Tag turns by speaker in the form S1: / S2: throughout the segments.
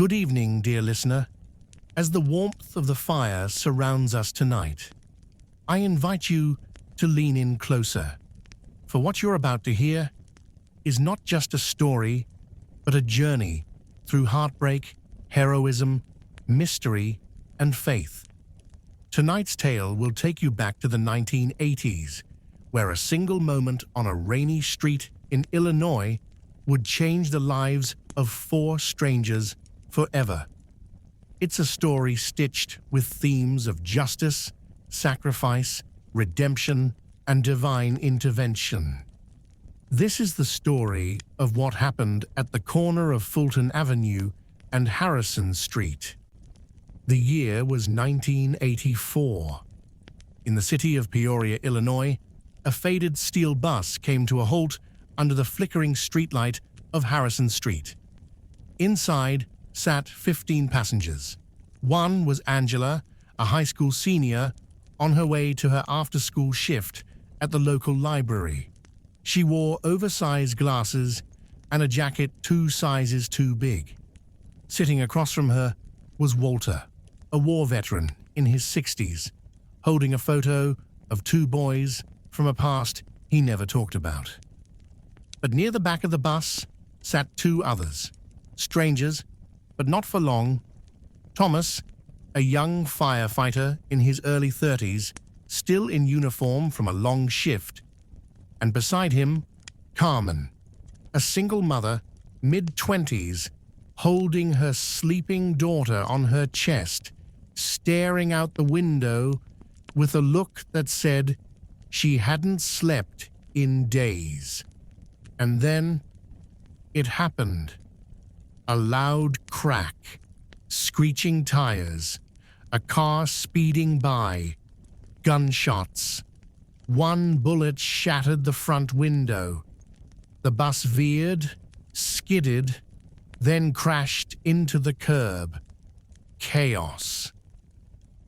S1: Good evening, dear listener. As the warmth of the fire surrounds us tonight, I invite you to lean in closer, for what you're about to hear is not just a story, but a journey through heartbreak, heroism, mystery, and faith. Tonight's tale will take you back to the 1980s, where a single moment on a rainy street in Illinois would change the lives of 4 strangers forever. It's a story stitched with themes of justice, sacrifice, redemption, and divine intervention. This is the story of what happened at the corner of Fulton Avenue and Harrison Street. The year was 1984. In the city of Peoria, Illinois, a faded steel bus came to a halt under the flickering streetlight of Harrison Street. Inside sat 15 passengers. One was Angela, a high school senior, on her way to her after-school shift at the local library. She wore oversized glasses and a jacket 2 sizes too big. Sitting across from her was Walter, a war veteran in his 60s, holding a photo of 2 boys from a past he never talked about. But near the back of the bus sat 2 others, strangers, but not for long. Thomas, a young firefighter in his early 30s, still in uniform from a long shift, and beside him, Carmen, a single mother, mid-20s, holding her sleeping daughter on her chest, staring out the window with a look that said she hadn't slept in days. And then it happened. A loud crack, screeching tires, a car speeding by, gunshots. One bullet shattered the front window. The bus veered, skidded, then crashed into the curb. Chaos.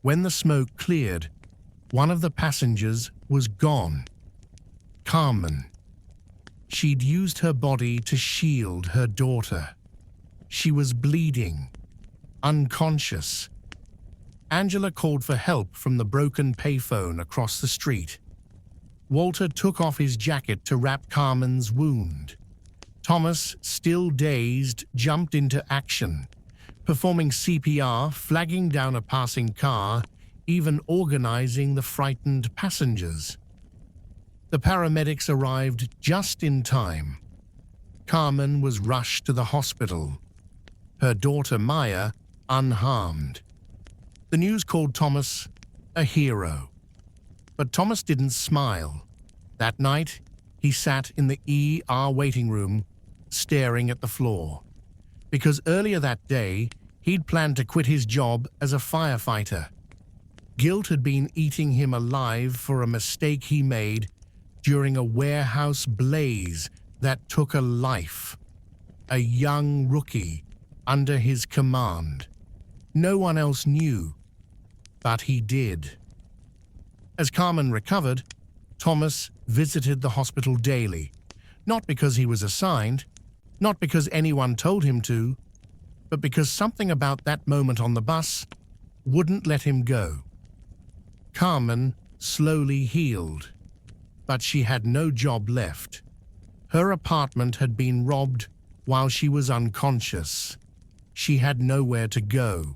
S1: When the smoke cleared, one of the passengers was gone. Carmen. She'd used her body to shield her daughter. She was bleeding, unconscious. Angela called for help from the broken payphone across the street. Walter took off his jacket to wrap Carmen's wound. Thomas, still dazed, jumped into action, performing CPR, flagging down a passing car, even organizing the frightened passengers. The paramedics arrived just in time. Carmen was rushed to the hospital. Her daughter Maya unharmed. The news called Thomas a hero. But Thomas didn't smile. That night, he sat in the ER waiting room, staring at the floor. Because earlier that day, he'd planned to quit his job as a firefighter. Guilt had been eating him alive for a mistake he made during a warehouse blaze that took a life. A young rookie under his command. No one else knew, but he did. As Carmen recovered, Thomas visited the hospital daily, not because he was assigned, not because anyone told him to, but because something about that moment on the bus wouldn't let him go. Carmen slowly healed, but she had no job left. Her apartment had been robbed while she was unconscious. She had nowhere to go.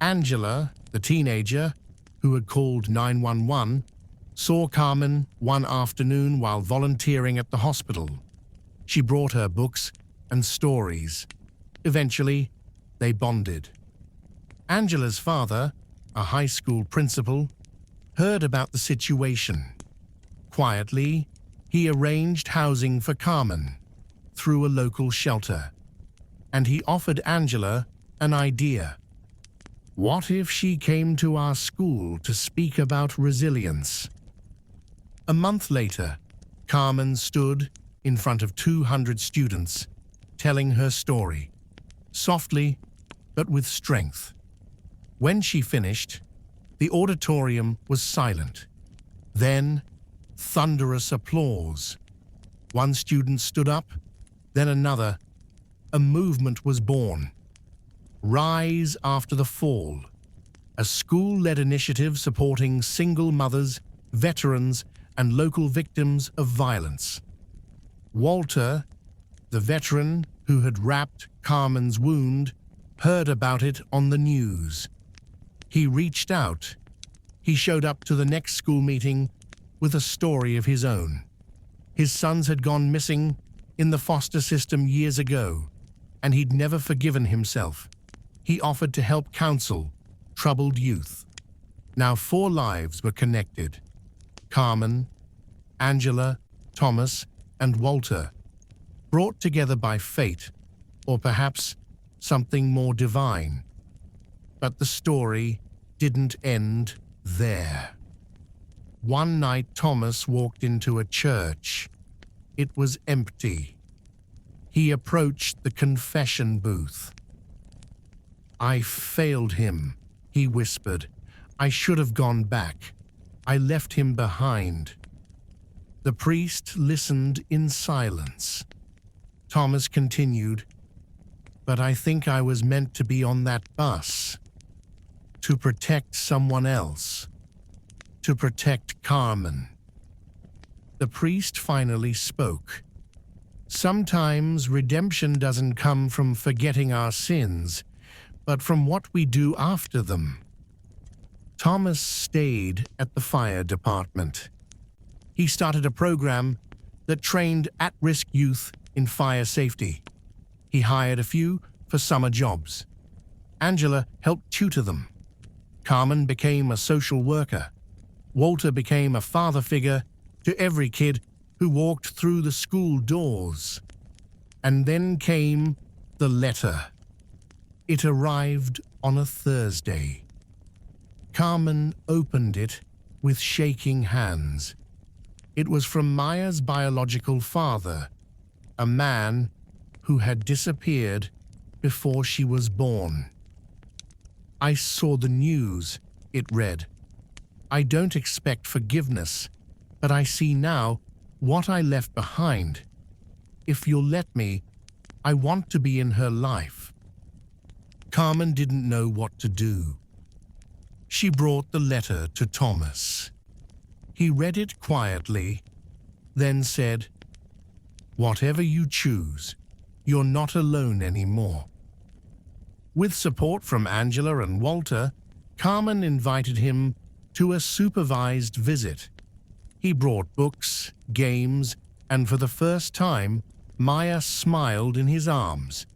S1: Angela, the teenager, who had called 911, saw Carmen one afternoon while volunteering at the hospital. She brought her books and stories. Eventually, they bonded. Angela's father, a high school principal, heard about the situation. Quietly, he arranged housing for Carmen through a local shelter, and he offered Angela an idea. What if she came to our school to speak about resilience? A month later, Carmen stood in front of 200 students, telling her story, softly but with strength. When she finished, the auditorium was silent. Then, thunderous applause. One student stood up, then another. A movement was born. Rise After the Fall, a school-led initiative supporting single mothers, veterans, and local victims of violence. Walter, the veteran who had wrapped Carmen's wound, heard about it on the news. He reached out. He showed up to the next school meeting with a story of his own. His sons had gone missing in the foster system years ago, and he'd never forgiven himself. He offered to help counsel troubled youth. Now 4 lives were connected: Carmen, Angela, Thomas, and Walter, brought together by fate, or perhaps something more divine. But the story didn't end there. One night, Thomas walked into a church. It was empty. He approached the confession booth. "I failed him," he whispered. "I should have gone back. I left him behind." The priest listened in silence. Thomas continued, "But I think I was meant to be on that bus, to protect someone else, to protect Carmen." The priest finally spoke. "Sometimes redemption doesn't come from forgetting our sins, but from what we do after them." Thomas stayed at the fire department. He started a program that trained at-risk youth in fire safety. He hired a few for summer jobs. Angela helped tutor them. Carmen became a social worker. Walter became a father figure to every kid who walked through the school doors. And then came the letter. It arrived on a Thursday. Carmen opened it with shaking hands. It was from Maya's biological father, a man who had disappeared before she was born. "I saw the news," it read. "I don't expect forgiveness, but I see now what I left behind. If you'll let me, I want to be in her life." Carmen didn't know what to do. She brought the letter to Thomas. He read it quietly, then said, "Whatever you choose, you're not alone anymore." With support from Angela and Walter, Carmen invited him to a supervised visit. He brought books, games, and for the first time, Maya smiled in his arms.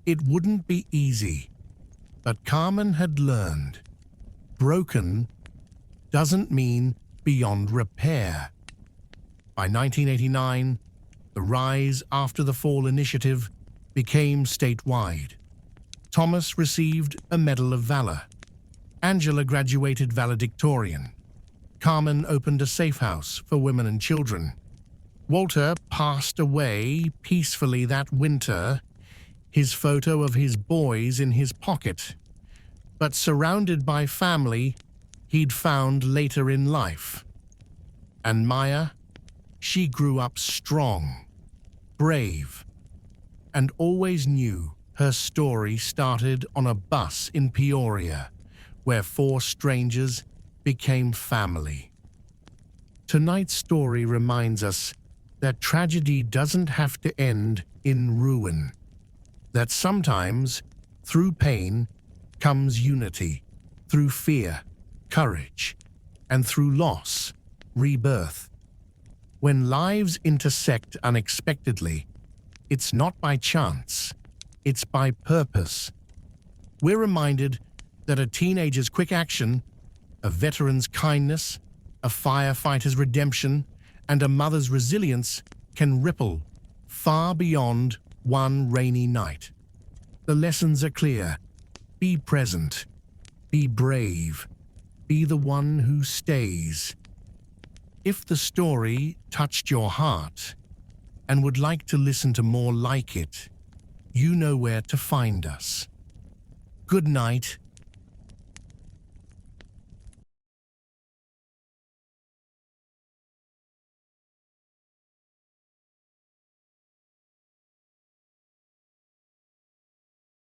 S1: It wouldn't be easy, but Carmen had learned. Broken doesn't mean beyond repair. By 1989, the Rise After the Fall initiative became statewide. Thomas received a Medal of Valor. Angela graduated valedictorian. Carmen opened a safe house for women and children. Walter passed away peacefully that winter, his photo of his boys in his pocket, but surrounded by family he'd found later in life. And Maya, she grew up strong, brave, and always knew her story started on a bus in Peoria, where 4 strangers became family. Tonight's story reminds us that tragedy doesn't have to end in ruin, that sometimes, through pain, comes unity, through fear, courage, and through loss, rebirth. When lives intersect unexpectedly, it's not by chance, it's by purpose. We're reminded that a teenager's quick action, a veteran's kindness, a firefighter's redemption, and a mother's resilience can ripple far beyond one rainy night. The lessons are clear. Be present. Be brave. Be the one who stays. If the story touched your heart and would like to listen to more like it, you know where to find us. Good night